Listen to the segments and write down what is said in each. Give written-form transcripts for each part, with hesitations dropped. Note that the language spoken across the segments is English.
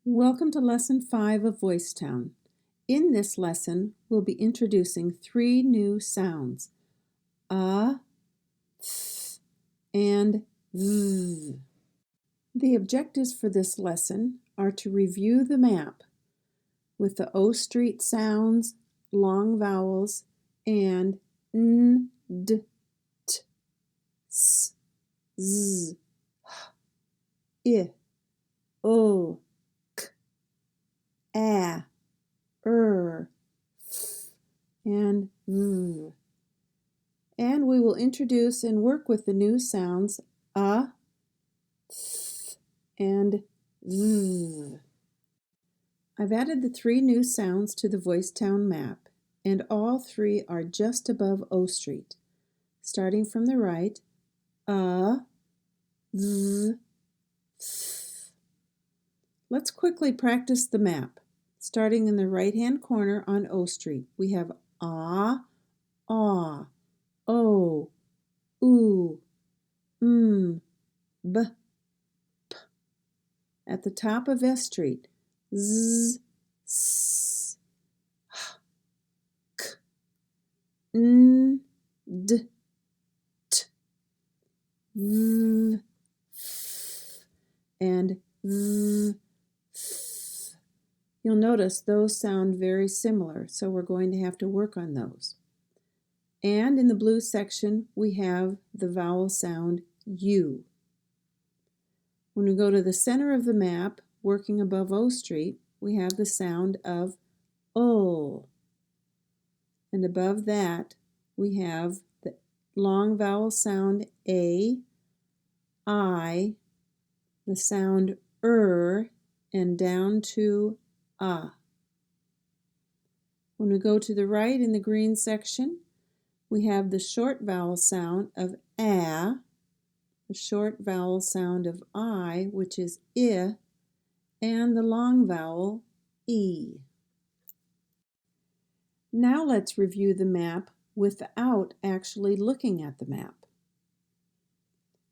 Welcome to Lesson 5 of Voicetown. In this lesson, we'll be introducing 3 new sounds, th, and z. The objectives for this lesson are to review the map with the O Street sounds, long vowels, and n, d, t, s, z, h, I, O, a, f, and v. And we will introduce and work with the new sounds th, and z. I've added the 3 new sounds to the Voicetown map, and all 3 are just above O Street. Starting from the right, z, th. Let's quickly practice the map. Starting in the right-hand corner on O Street, we have aw, o, oo, b, p. At the top of S Street, z, s, h, k, n, d, t, v, f, and v, th. You'll notice those sound very similar, so we're going to have to work on those. And in the blue section, we have the vowel sound U. When we go to the center of the map, working above O Street, we have the sound of O. And above that, we have the long vowel sound A, I, the sound and down to A. When we go to the right in the green section, we have the short vowel sound of A, the short vowel sound of I, which is I, and the long vowel E. Now let's review the map without actually looking at the map.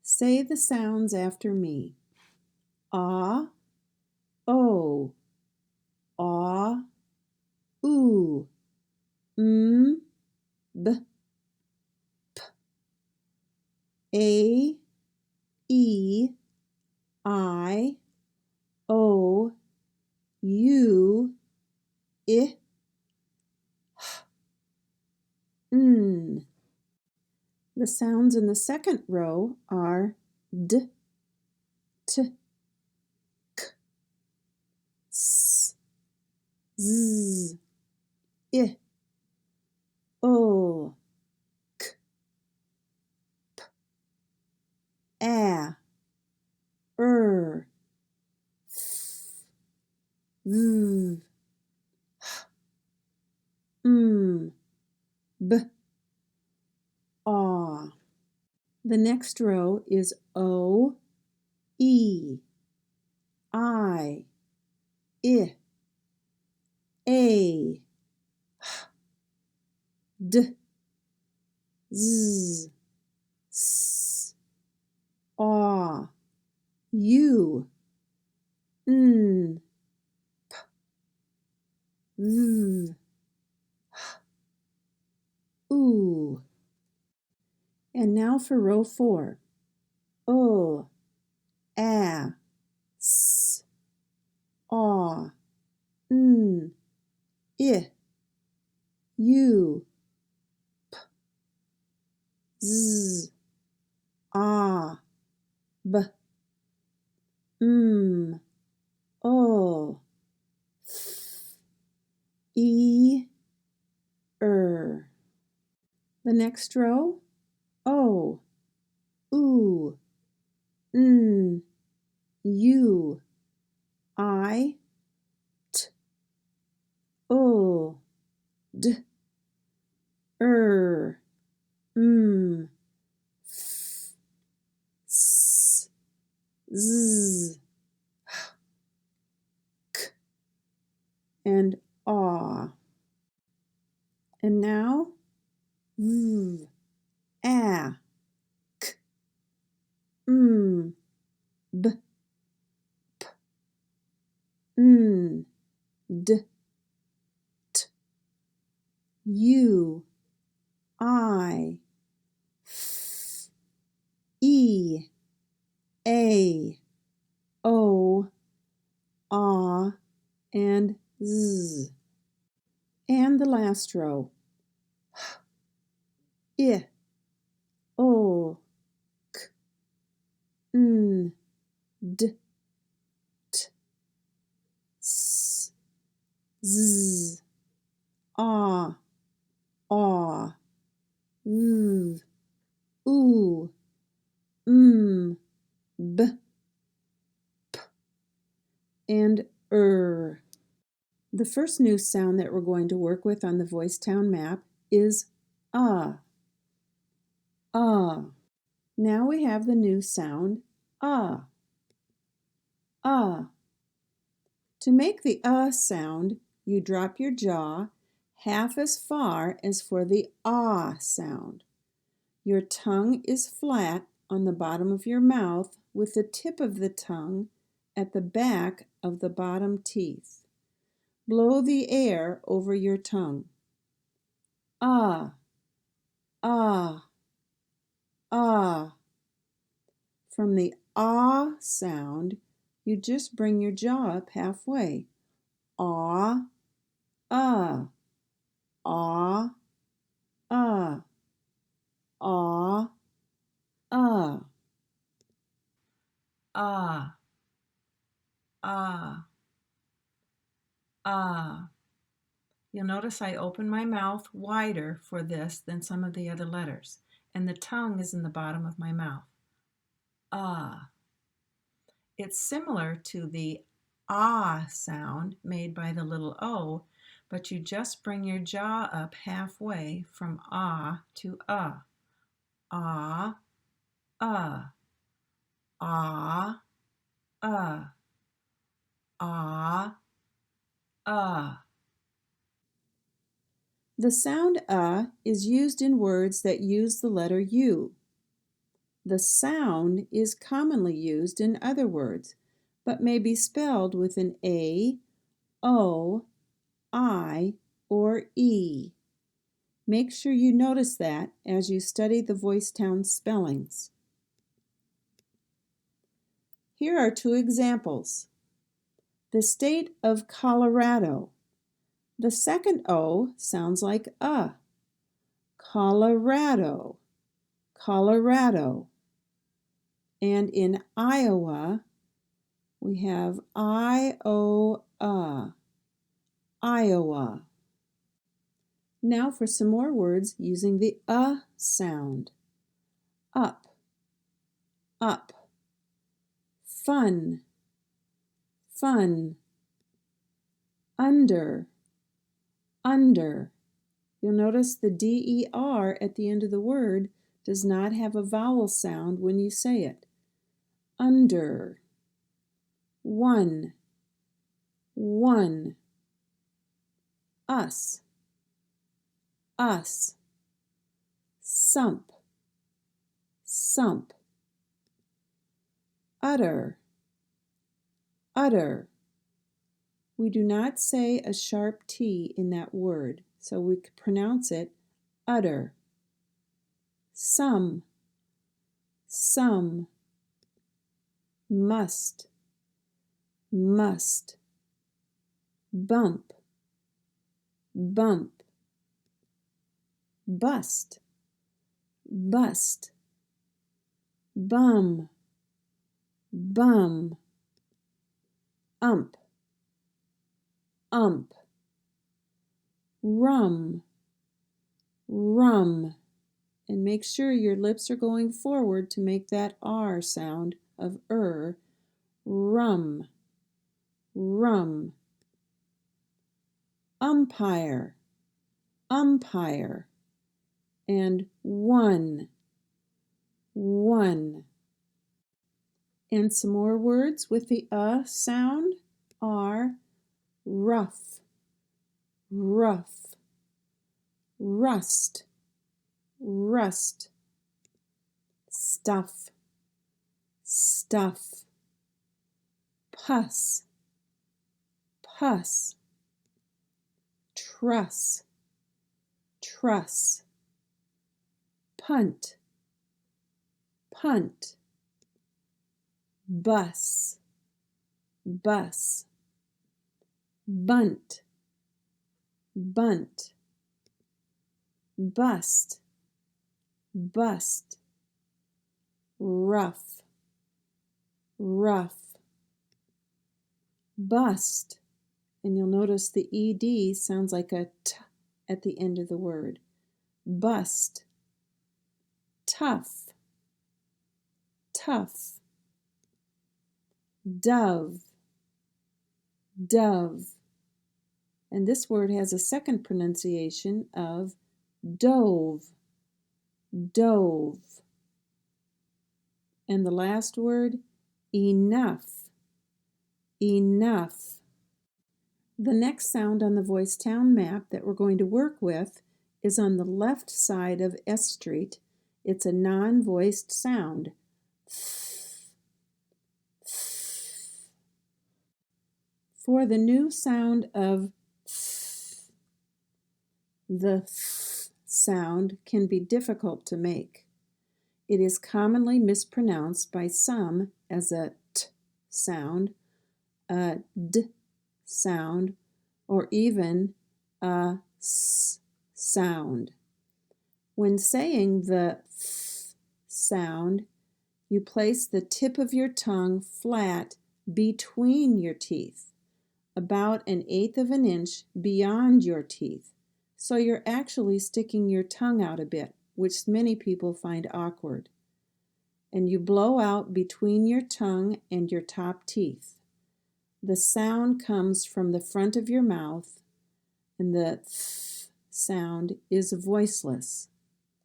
Say the sounds after me. Ah, O, aw, oo, b, p, a, e, I, o, u, I, h, n. The sounds in the second row are d, t, k, s, z, I, o, k, p, a, f, v, h, b, aw. The next row is O, E, I, a, h, d, z, s, aw, u, n, p, v, h, oo. And now for row 4. O, a, s, aw, n, I, u, p, z, a, b, o, f, e, The next row, O, oo, n, u, I, t, o, d, f, s, z, h, k, and aw. And now, v, a, k, b, p, n, d, t, u, I, f, e, a, o, ah, and z. And the last row. I, o, k, n, d, t, s, z, ah, aw, v, oo, b, p, and The first new sound that we're going to work with on the Voicetown map is ah. Ah. Now we have the new sound ah. Ah. To make the sound, you drop your jaw half as far as for the ah sound. Your tongue is flat on the bottom of your mouth with the tip of the tongue at the back of the bottom teeth. Blow the air over your tongue. Ah, ah, ah. From the ah sound, you just bring your jaw up halfway. Ah, ah, ah, ah, ah, ah, ah, ah, ah. You'll notice I open my mouth wider for this than some of the other letters, and the tongue is in the bottom of my mouth. Ah. It's similar to the ah sound made by the little o, but you just bring your jaw up halfway from ah to ah. Ah, ah, ah, ah, ah, ah. The sound is used in words that use the letter U. The sound is commonly used in other words, but may be spelled with an A, O, I, or E. Make sure you notice that as you study the Voicetown spellings. Here are two examples. The state of Colorado. The second O sounds like Colorado, Colorado. And in Iowa, we have Iowa, Iowa. Now for some more words using the sound. Up, up. Fun, fun. Under, under. You'll notice the DER at the end of the word does not have a vowel sound when you say it. Under. One, one. Us, us. Sump, sump. Utter, utter. We do not say a sharp T in that word, so we pronounce it utter. Some, some. Must, must. Bump, bump. Bust, bust. Bum, bum. Ump, ump. Rum, rum. And make sure your lips are going forward to make that R sound of rum, rum. Umpire, umpire. And one, one. And some more words with the sound are rough, rough. Rust, rust. Stuff, stuff. Pus, puss, truss, truss, punt, punt, bus, bus, bunt, bunt, bust, bust, rough, rough, bust, and you'll notice the ED sounds like a T at the end of the word. Bust, tough, tough, dove, dove, and this word has a second pronunciation of dove, dove, and the last word, enough, enough. The next sound on the voice town map that we're going to work with is on the left side of S Street. It's a non-voiced sound. For the new sound of the sound can be difficult to make. It is commonly mispronounced by some as a T sound, a D sound, or even a S sound. When saying the sound, you place the tip of your tongue flat between your teeth, about 1/8 of an inch beyond your teeth. So you're actually sticking your tongue out a bit, which many people find awkward. And you blow out between your tongue and your top teeth. The sound comes from the front of your mouth, and the th sound is voiceless.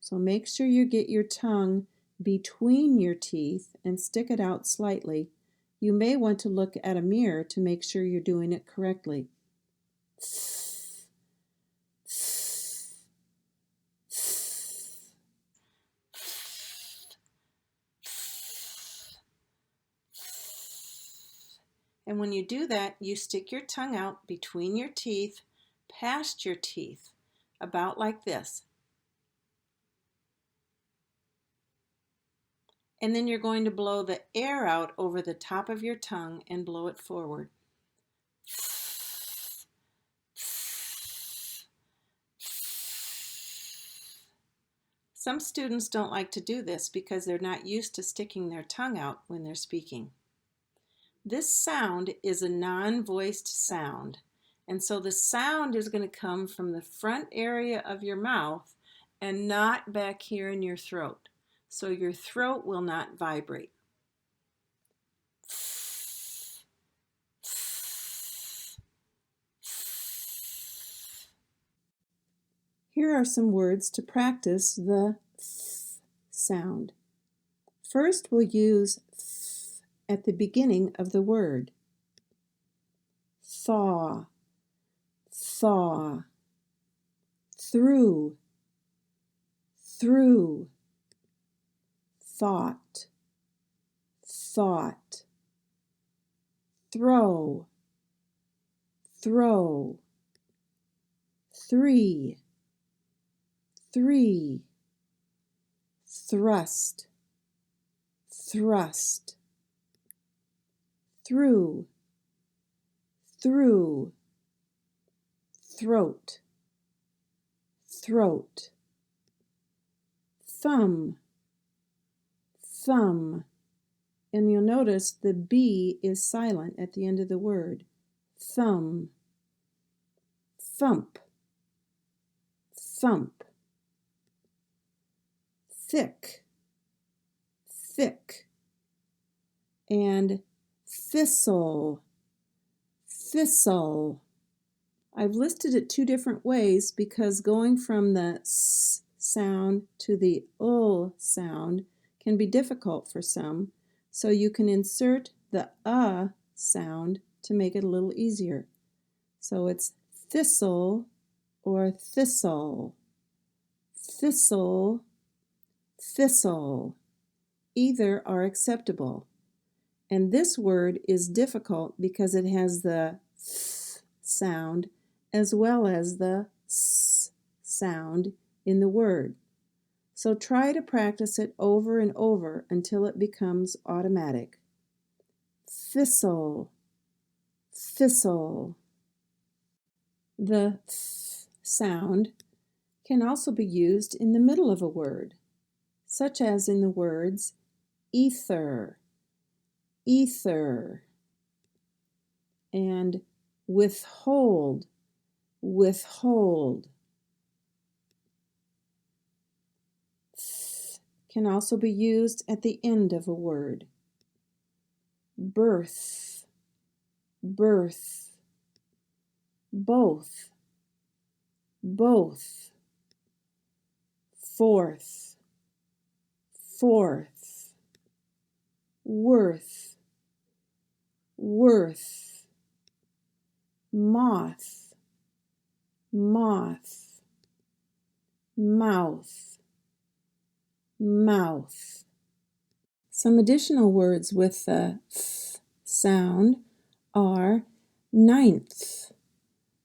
So make sure you get your tongue between your teeth and stick it out slightly. You may want to look at a mirror to make sure you're doing it correctly. And when you do that, you stick your tongue out between your teeth, past your teeth, about like this. And then you're going to blow the air out over the top of your tongue and blow it forward. Some students don't like to do this because they're not used to sticking their tongue out when they're speaking. This sound is a non-voiced sound, and so the sound is going to come from the front area of your mouth and not back here in your throat. So your throat will not vibrate. Here are some words to practice the th sound. First, we'll use th at the beginning of the word. Thaw, thaw, through, through, thought, thought, throw, throw, three, three, thrust, thrust, through, through, throat, throat, thumb, thumb, and you'll notice the B is silent at the end of the word. Thumb, thump, thump, thick, thick, and thistle, thistle. I've listed it 2 different ways because going from the S sound to the UL sound can be difficult for some, so you can insert the sound to make it a little easier. So it's thistle or thistle, thistle, thistle. Either are acceptable. And this word is difficult because it has the th sound as well as the s sound in the word. So try to practice it over and over until it becomes automatic. Thistle, thistle. The th sound can also be used in the middle of a word, such as in the words ether, ether, and withhold, withhold. Th can also be used at the end of a word. Birth, birth. Both, both. Fourth, fourth. Worth, worth. Moth, moth. Mouth, mouth. Some additional words with the th sound are ninth,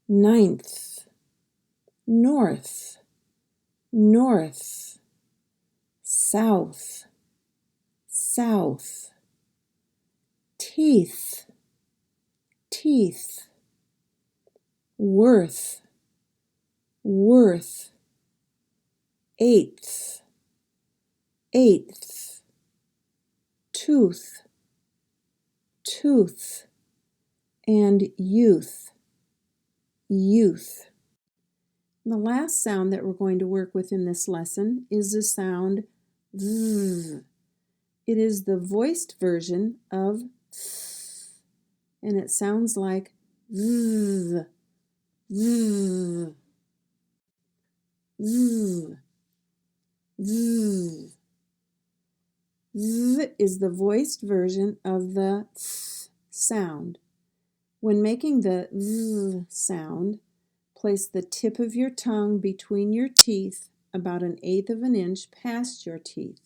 ninth. North, north. South, south. Teeth, teeth. Worth, worth. Eighth, eighth. Tooth, tooth. And youth, youth. The last sound that we're going to work with in this lesson is the sound v. It is the voiced version of th, and it sounds like v, v, v, v. V is the voiced version of the th sound. When making the v sound, place the tip of your tongue between your teeth about 1/8 of an inch past your teeth,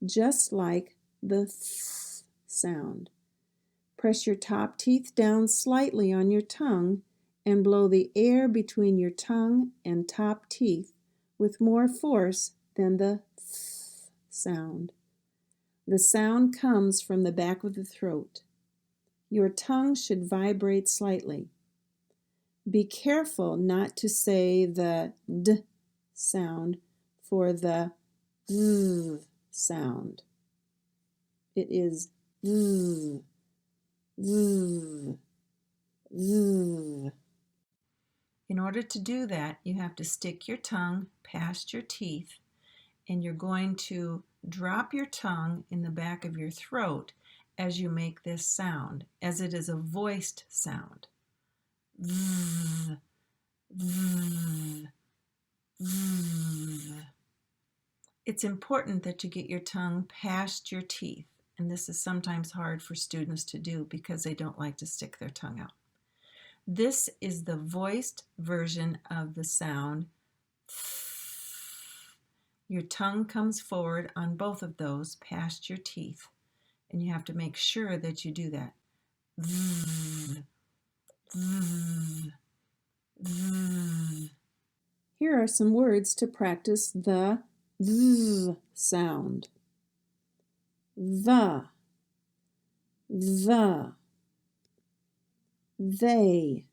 just like the th sound. Press your top teeth down slightly on your tongue and blow the air between your tongue and top teeth with more force than the th sound. The sound comes from the back of the throat. Your tongue should vibrate slightly. Be careful not to say the d sound for the v sound. It is v, v, v. In order to do that, you have to stick your tongue past your teeth, and you're going to drop your tongue in the back of your throat as you make this sound, as it is a voiced sound. V, v, v. It's important that you get your tongue past your teeth, and this is sometimes hard for students to do because they don't like to stick their tongue out. This is the voiced version of the sound. Your tongue comes forward on both of those past your teeth, and you have to make sure that you do that. Here are some words to practice the v sound. The, they,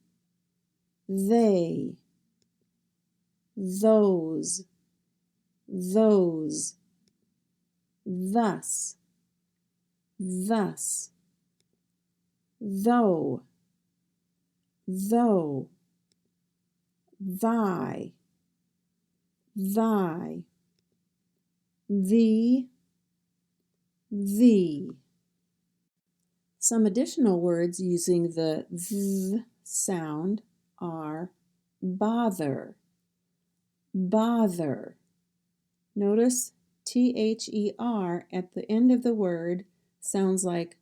those, those, thus, though, thy, thee. Some additional words using the v sound are bother, bother. Notice THER at the end of the word sounds like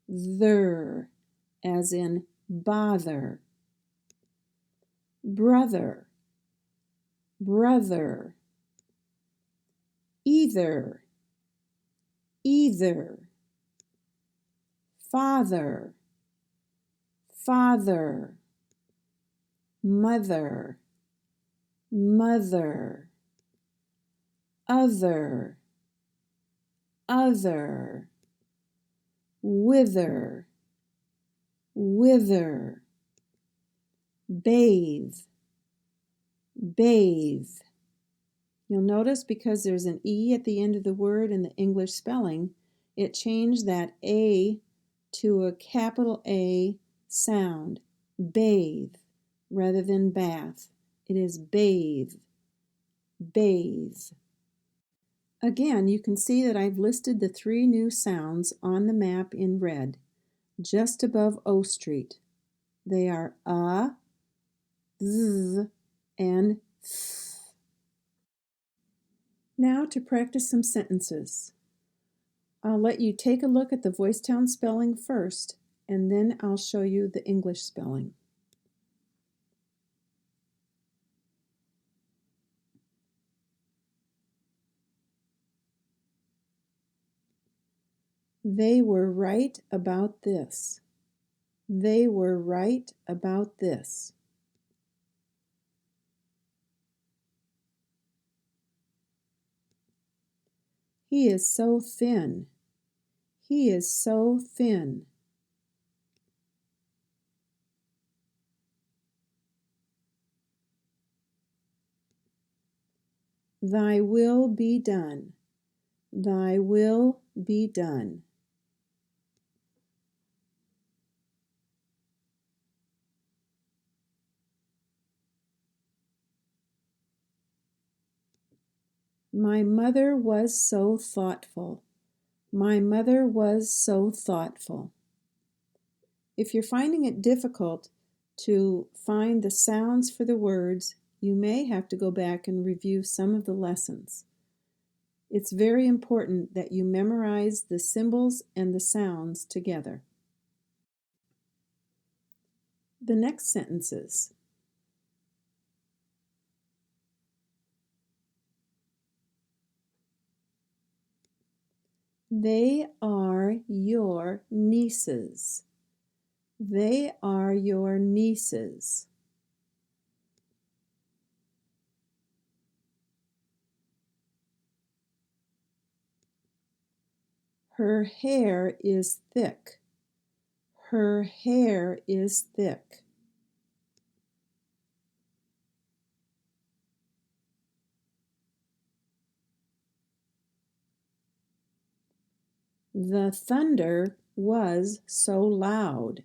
there, as in bother. Brother, brother. Either, father, father, mother, mother, other, other, wither, wither, bathe, bathe. You'll notice because there's an E at the end of the word in the English spelling, it changed that A to a capital A sound, bathe, rather than bath. It is bathe, bathe. Again, you can see that I've listed the 3 new sounds on the map in red, just above O Street. They are A, Z, and Th. Now to practice some sentences. I'll let you take a look at the Voicetown spelling first, and then I'll show you the English spelling. They were right about this. They were right about this. He is so thin. He is so thin. Thy will be done. Thy will be done. My mother was so thoughtful. My mother was so thoughtful. If you're finding it difficult to find the sounds for the words, you may have to go back and review some of the lessons. It's very important that you memorize the symbols and the sounds together. The next sentences. They are your nieces. They are your nieces. Her hair is thick. Her hair is thick. The thunder was so loud.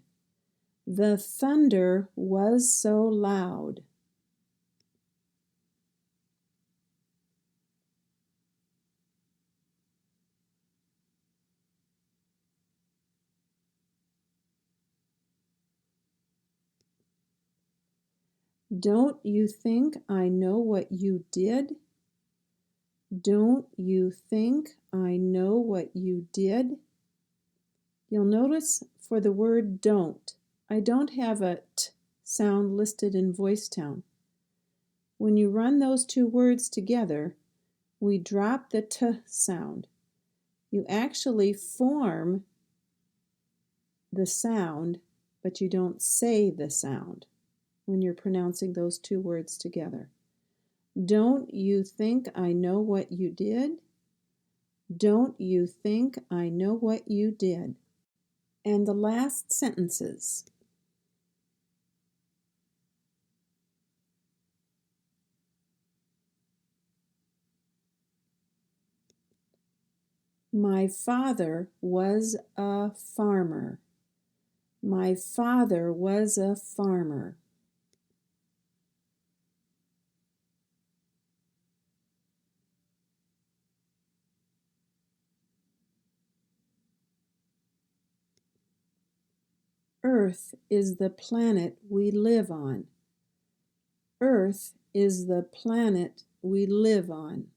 The thunder was so loud. Don't you think I know what you did? Don't you think I know what you did? You'll notice for the word don't, I don't have a t sound listed in Voicetown. When you run those 2 words together, we drop the t sound. You actually form the sound, but you don't say the sound when you're pronouncing those 2 words together. Don't you think I know what you did? Don't you think I know what you did? And the last sentences. My father was a farmer. My father was a farmer. Earth is the planet we live on. Earth is the planet we live on.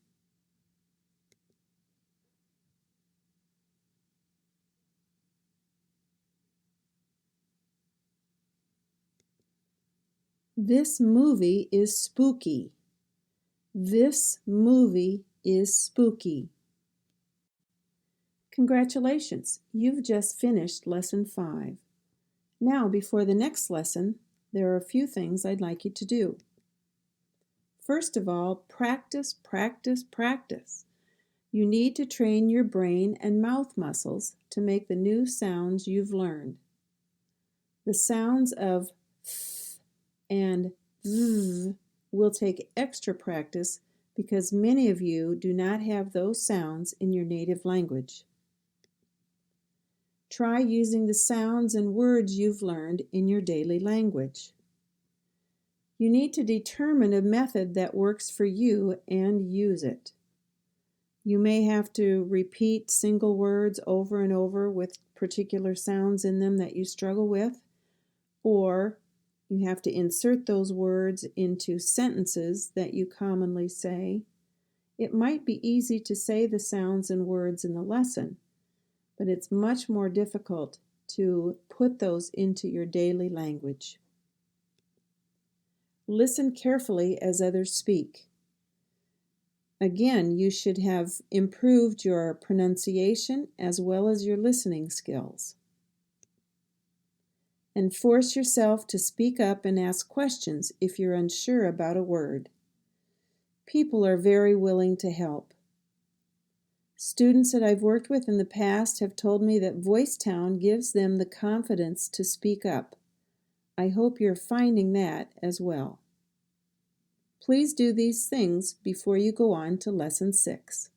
This movie is spooky. This movie is spooky. Congratulations, you've just finished Lesson 5. Now, before the next lesson, there are a few things I'd like you to do. First of all, practice, practice, practice. You need to train your brain and mouth muscles to make the new sounds you've learned. The sounds of th and z will take extra practice because many of you do not have those sounds in your native language. Try using the sounds and words you've learned in your daily language. You need to determine a method that works for you and use it. You may have to repeat single words over and over with particular sounds in them that you struggle with, or you have to insert those words into sentences that you commonly say. It might be easy to say the sounds and words in the lesson, but it's much more difficult to put those into your daily language. Listen carefully as others speak. Again, you should have improved your pronunciation as well as your listening skills. And force yourself to speak up and ask questions if you're unsure about a word. People are very willing to help. Students that I've worked with in the past have told me that Voicetown gives them the confidence to speak up. I hope you're finding that as well. Please do these things before you go on to Lesson 6.